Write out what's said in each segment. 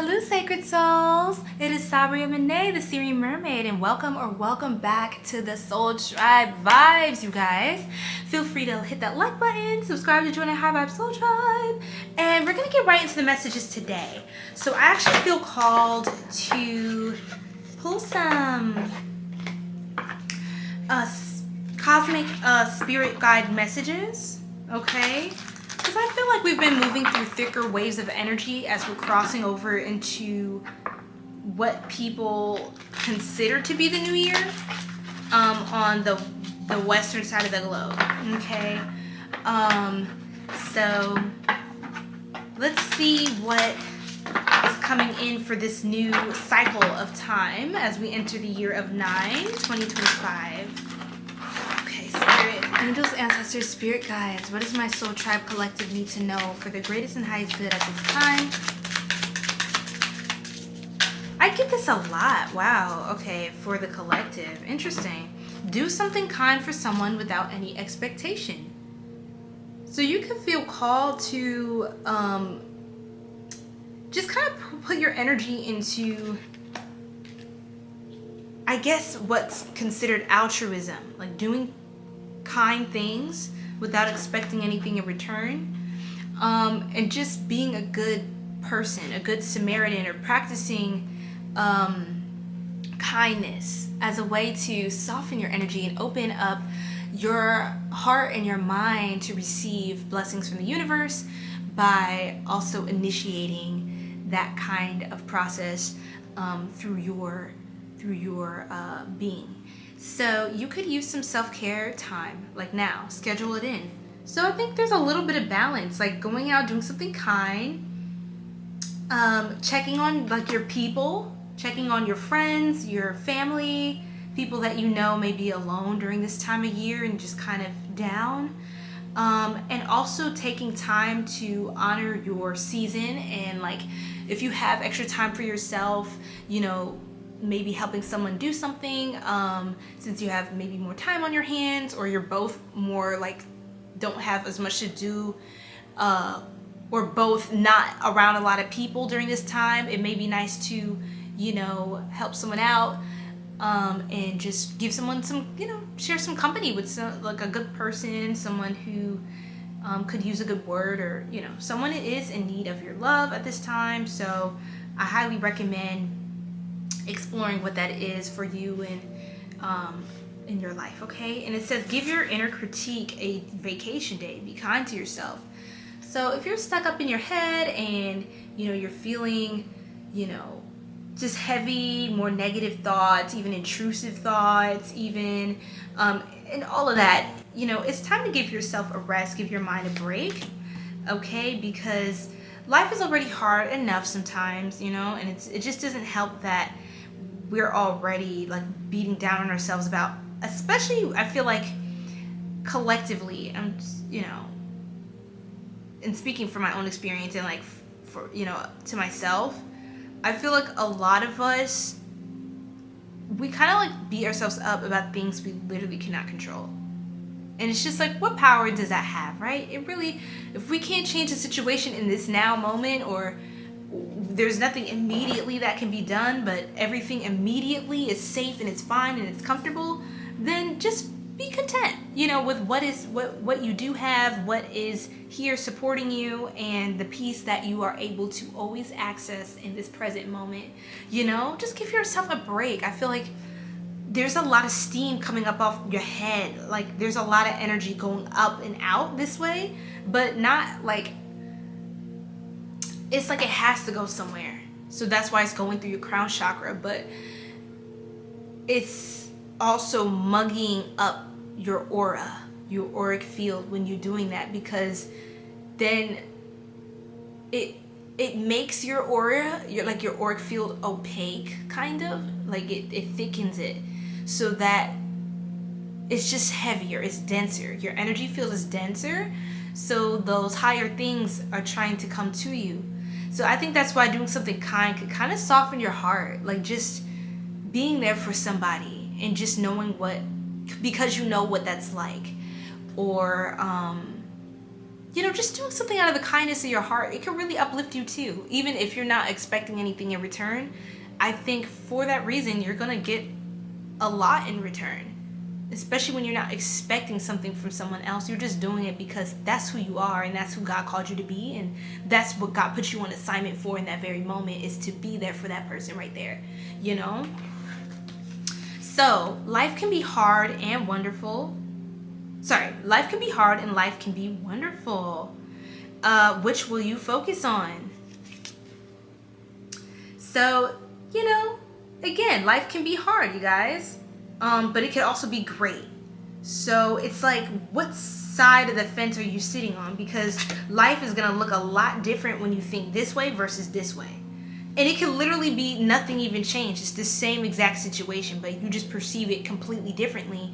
Salut Sacred Souls! It is Sabria Manay, the Sirian Mermaid, and welcome back to the Soul Tribe vibes, you guys. Feel free to hit that like button, subscribe to join a High Vibe Soul Tribe, and we're gonna get right into the messages today. So I actually feel called to pull some cosmic spirit guide messages, okay? Because I feel like we've been moving through thicker waves of energy as we're crossing over into what people consider to be the new year on the western side of the globe, okay? So let's see what is coming in for this new cycle of time as we enter the year of 2025. Spirit, angels, ancestors, spirit guides, what does my soul tribe collective need to know for the greatest and highest good at this time? I get this a lot. Wow. Okay, for the collective. Interesting. Do something kind for someone without any expectation. So you can feel called to just kind of put your energy into, I guess, what's considered altruism, like doing kind things without expecting anything in return, and just being a good person, a good Samaritan, or practicing kindness as a way to soften your energy and open up your heart and your mind to receive blessings from the universe by also initiating that kind of process through your being. So you could use some self-care time, like now, schedule it in. So I think there's a little bit of balance, like going out, doing something kind, checking on like your people, checking on your friends, your family, people that you know may be alone during this time of year and just kind of down. And also taking time to honor your season, and like if you have extra time for yourself, you know, maybe helping someone do something, since you have maybe more time on your hands, or you're both more like don't have as much to do, or both not around a lot of people during this time. It may be nice to, you know, help someone out, and just give someone some, you know, share some company with some, like a good person, someone who could use a good word, or, you know, someone is in need of your love at this time. So I highly recommend exploring what that is for you and in your life, okay? And it says, give your inner critique a vacation day. Be kind to yourself. So if you're stuck up in your head and, you know, you're feeling, you know, just heavy, more negative thoughts, even intrusive thoughts, even, and all of that, you know, it's time to give yourself a rest, give your mind a break, okay? Because life is already hard enough sometimes, you know, and it just doesn't help that we're already like beating down on ourselves about, especially I feel like collectively, I'm just, you know, and speaking from my own experience and like for, you know, to myself, I feel like a lot of us, we kind of like beat ourselves up about things we literally cannot control. And it's just like, what power does that have, right? It really, if we can't change the situation in this now moment, or there's nothing immediately that can be done, but everything immediately is safe and it's fine and it's comfortable, then just be content, you know, with what you do have, what is here supporting you, and the peace that you are able to always access in this present moment. You know, just give yourself a break. I feel like there's a lot of steam coming up off your head. Like there's a lot of energy going up and out this way, but not like, it's like it has to go somewhere. So that's why it's going through your crown chakra, but it's also mugging up your aura, your auric field when you're doing that, because then it makes your aura, your auric field opaque, kind of like it thickens it so that it's just heavier, it's denser. Your energy field is denser, so those higher things are trying to come to you. So I think that's why doing something kind could kind of soften your heart, like just being there for somebody and just knowing what, because you know what that's like, or you know, just doing something out of the kindness of your heart, it can really uplift you too. Even if you're not expecting anything in return, I think for that reason, you're going to get a lot in return. Especially when you're not expecting something from someone else. You're just doing it because that's who you are and that's who God called you to be. And that's what God put you on assignment for in that very moment, is to be there for that person right there, you know? So life can be hard and wonderful. Life can be hard and life can be wonderful. Which will you focus on? So, you know, again, life can be hard, you guys. But it could also be great. So it's like, what side of the fence are you sitting on? Because life is going to look a lot different when you think this way versus this way. And it can literally be nothing even changed. It's the same exact situation, but you just perceive it completely differently.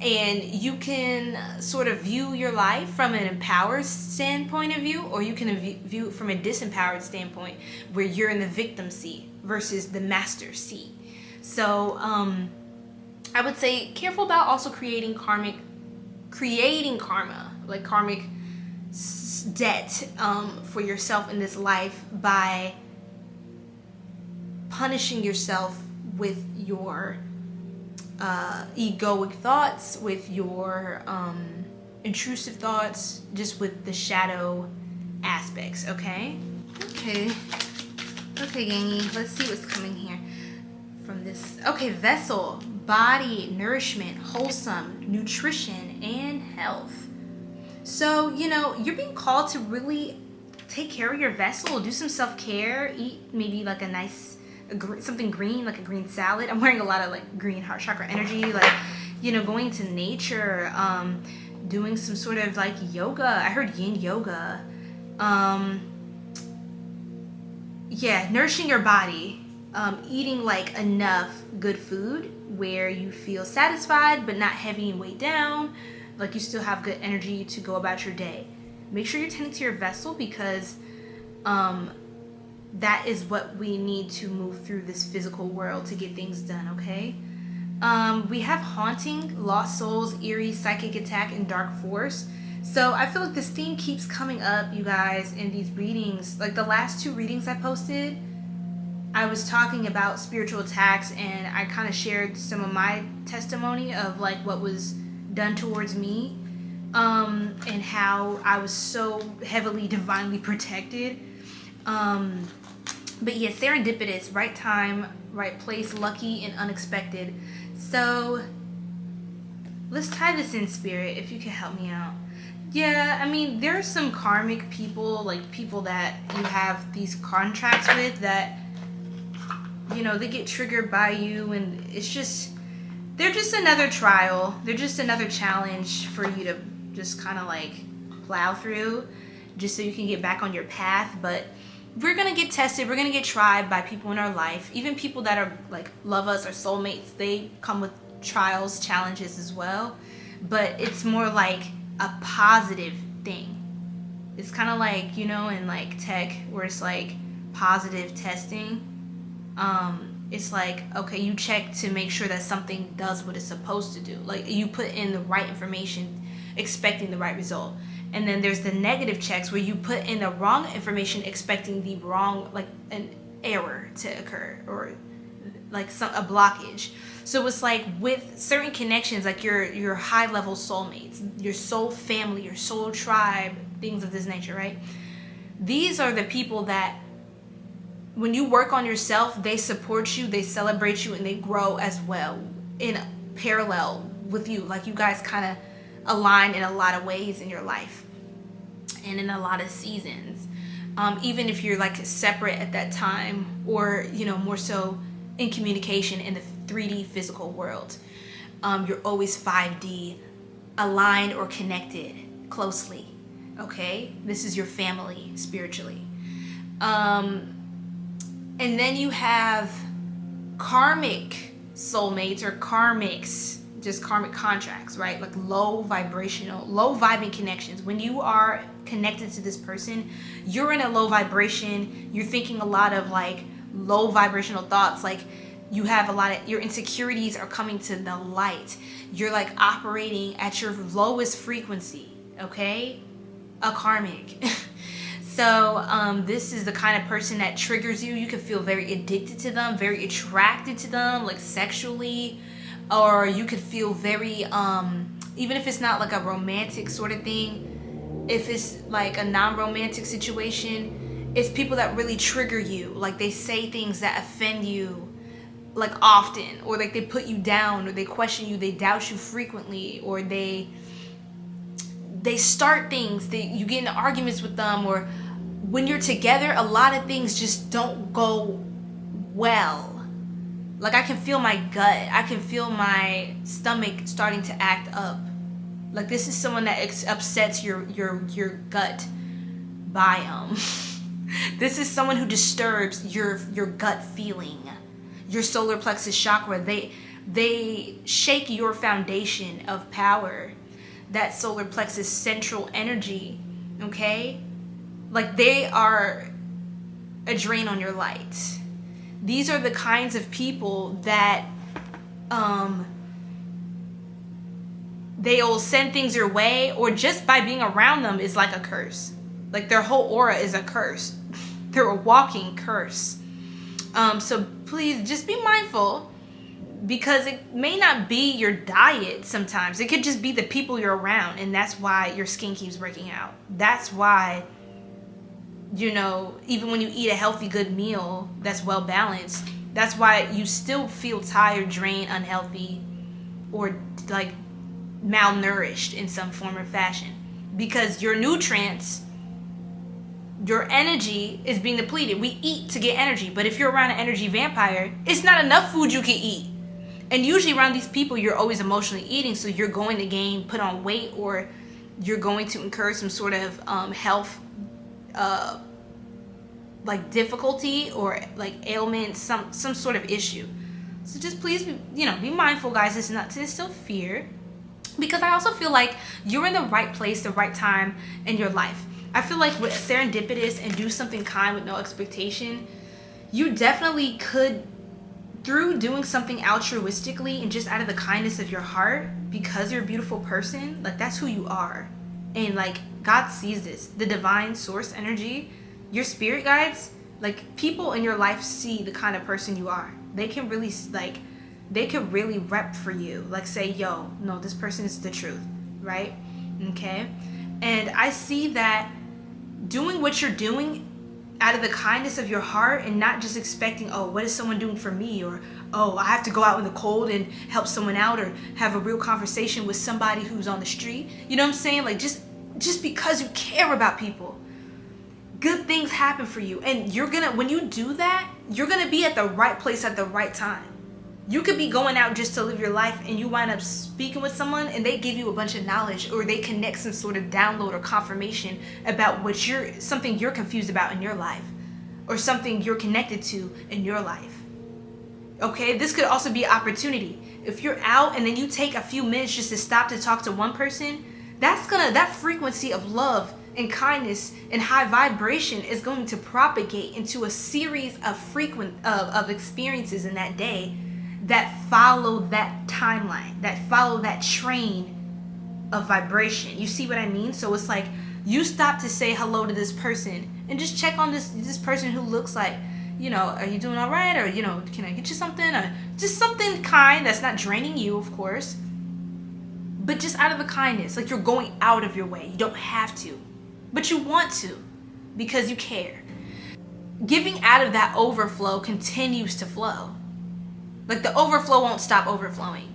And you can sort of view your life from an empowered standpoint of view, or you can view it from a disempowered standpoint, where you're in the victim seat versus the master seat. So, I would say careful about also creating karma, like karmic debt for yourself in this life by punishing yourself with your egoic thoughts, with your intrusive thoughts, just with the shadow aspects, okay? Okay, gangy, let's see what's coming here from this. Okay, vessel. Body, nourishment, wholesome, nutrition, and health. So, you know, you're being called to really take care of your vessel, do some self-care, eat maybe like a nice, something green, like a green salad. I'm wearing a lot of like green heart chakra energy, like, you know, going to nature, doing some sort of like yoga. I heard yin yoga. Yeah, nourishing your body, eating like enough good food where you feel satisfied but not heavy and weighed down, like you still have good energy to go about your day. Make sure you're tending to your vessel, because that is what we need to move through this physical world to get things done, okay? We have haunting, lost souls, eerie, psychic attack, and dark force. So I feel like this theme keeps coming up, you guys, in these readings. Like the last 2 readings I posted, I was talking about spiritual attacks, and I kind of shared some of my testimony of like what was done towards me, and how I was so heavily divinely protected. But yeah, serendipitous, right time, right place, lucky and unexpected. So let's tie this in, Spirit, if you can help me out. Yeah, I mean, there are some karmic people, like people that you have these contracts with that, you know, they get triggered by you, and it's just, they're just another trial. They're just another challenge for you to just kind of like plow through, just so you can get back on your path. But we're going to get tested. We're going to get tried by people in our life. Even people that are like love us or soulmates, they come with trials, challenges as well. But it's more like a positive thing. It's kind of like, you know, in like tech where it's like positive testing. It's like, okay, you check to make sure that something does what it's supposed to do. Like you put in the right information, expecting the right result. And then there's the negative checks where you put in the wrong information, expecting the wrong, like an error to occur, or like a blockage. So it's like with certain connections, like your high level soulmates, your soul family, your soul tribe, things of this nature, right? These are the people that when you work on yourself, they support you, they celebrate you, and they grow as well in parallel with you. Like you guys kind of align in a lot of ways in your life and in a lot of seasons. Even if you're like separate at that time, or, you know, more so in communication in the 3D physical world, you're always 5D aligned or connected closely. Okay, this is your family spiritually. And then you have karmic soulmates, or karmics, just karmic contracts, right? Like low vibing connections. When you are connected to this person, you're in a low vibration. You're thinking a lot of like low vibrational thoughts. Like you have a lot of, your insecurities are coming to the light. You're like operating at your lowest frequency, okay? a karmic. So this is the kind of person that triggers you. You can feel very addicted to them, very attracted to them, like sexually, or you could feel very even if it's not like a romantic sort of thing, if it's like a non-romantic situation, it's people that really trigger you. Like they say things that offend you like often, or like they put you down, or they question you, they doubt you frequently, or they start things, you get into arguments with them, or when you're together, a lot of things just don't go well. Like I can feel my gut, I can feel my stomach starting to act up. Like this is someone that upsets your gut biome. This is someone who disturbs your gut feeling, your solar plexus chakra. They shake your foundation of power, that solar plexus central energy, okay? Like they are a drain on your light. These are the kinds of people that they'll send things your way, or just by being around them is like a curse. Like their whole aura is a curse. They're a walking curse. So please just be mindful, because it may not be your diet sometimes. It could just be the people you're around, and that's why your skin keeps breaking out. That's why, you know, even when you eat a healthy, good meal that's well balanced, that's why you still feel tired, drained, unhealthy, or like malnourished in some form or fashion, because your nutrients, your energy is being depleted. We eat to get energy, but if you're around an energy vampire, it's not enough food you can eat. And usually around these people, you're always emotionally eating, so you're going to put on weight, or you're going to incur some sort of health like difficulty, or like ailment, some sort of issue. So just please, be mindful, guys. It's not to instill fear, because I also feel like you're in the right place, the right time in your life. I feel like with serendipitous and do something kind with no expectation, you definitely could, through doing something altruistically and just out of the kindness of your heart, because you're a beautiful person, like that's who you are. And like God sees this, the divine source energy, your spirit guides, like people in your life see the kind of person you are. They can really rep for you, like say, yo, no, this person is the truth, right? Okay. And I see that doing what you're doing out of the kindness of your heart, and not just expecting, oh, what is someone doing for me? Or, oh, I have to go out in the cold and help someone out, or have a real conversation with somebody who's on the street. You know what I'm saying? Like just because you care about people, good things happen for you. And when you do that, you're gonna be at the right place at the right time. You could be going out just to live your life, and you wind up speaking with someone and they give you a bunch of knowledge, or they connect some sort of download or confirmation about something you're confused about in your life, or something you're connected to in your life. Okay, this could also be an opportunity. If you're out and then you take a few minutes just to stop to talk to one person, that frequency of love and kindness and high vibration is going to propagate into a series of experiences in that day that follow that timeline, that follow that train of vibration. You see what I mean? So it's like you stop to say hello to this person and just check on this person who looks like, are you doing all right? Or, can I get you something? Or just something kind that's not draining you, of course, but just out of the kindness. Like you're going out of your way. You don't have to, but you want to, because you care. Giving out of that overflow continues to flow. Like the overflow won't stop overflowing,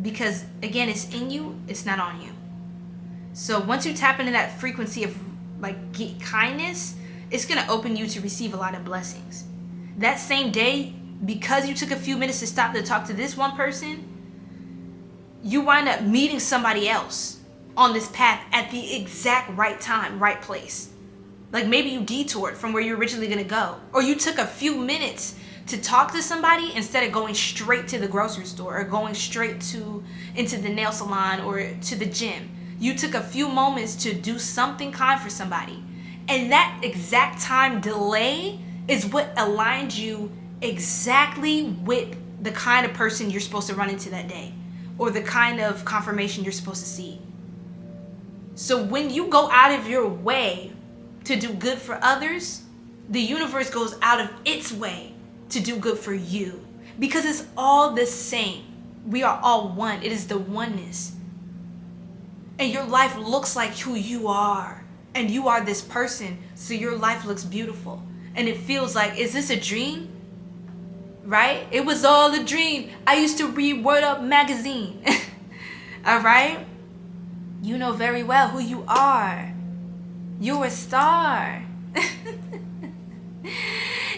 because again, it's in you, it's not on you. So once you tap into that frequency of like kindness, it's going to open you to receive a lot of blessings. That same day, because you took a few minutes to stop to talk to this one person, you wind up meeting somebody else on this path at the exact right time, right place. Like maybe you detoured from where you're originally going to go, or you took a few minutes to talk to somebody instead of going straight to the grocery store, or going straight into the nail salon or to the gym. You took a few moments to do something kind for somebody. And that exact time delay is what aligned you exactly with the kind of person you're supposed to run into that day, or the kind of confirmation you're supposed to see. So when you go out of your way to do good for others, the universe goes out of its way to do good for you. Because it's all the same. We are all one. It is the oneness. And your life looks like who you are. And you are this person. So your life looks beautiful. And it feels like, is this a dream? Right? It was all a dream. I used to read Word Up magazine. All right? You know very well who you are. You're a star.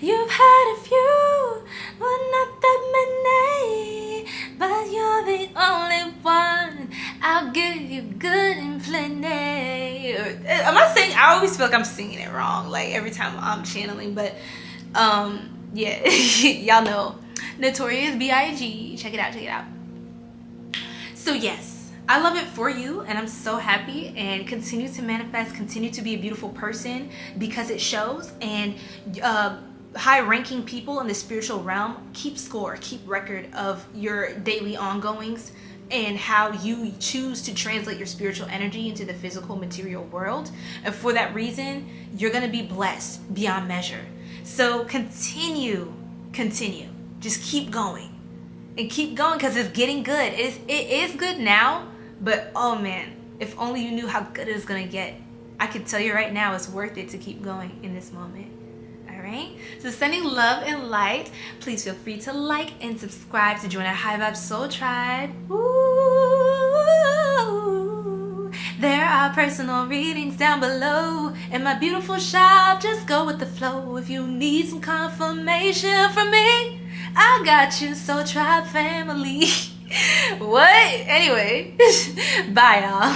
You've had a few, well, not that many, but you're the only one. I'll give you good and plenty. Am I saying? I always feel like I'm singing it wrong, like every time I'm channeling. But yeah, y'all know, Notorious B.I.G. Check it out, check it out. So yes, I love it for you, and I'm so happy. And continue to manifest, continue to be a beautiful person, because it shows. And high-ranking people in the spiritual realm keep score, keep record of your daily ongoings and how you choose to translate your spiritual energy into the physical material world. And for that reason, you're going to be blessed beyond measure. So continue. Just keep going. And keep going, because it's getting good. It is good now, but oh man, if only you knew how good it's going to get. I can tell you right now, it's worth it to keep going in this moment. Right? So sending love and light. Please feel free to like and subscribe to join our High Vibe Soul Tribe. Ooh. There are personal readings down below in my beautiful shop. Just go with the flow. If you need some confirmation from me, I got you, Soul Tribe family. What? Anyway, bye y'all.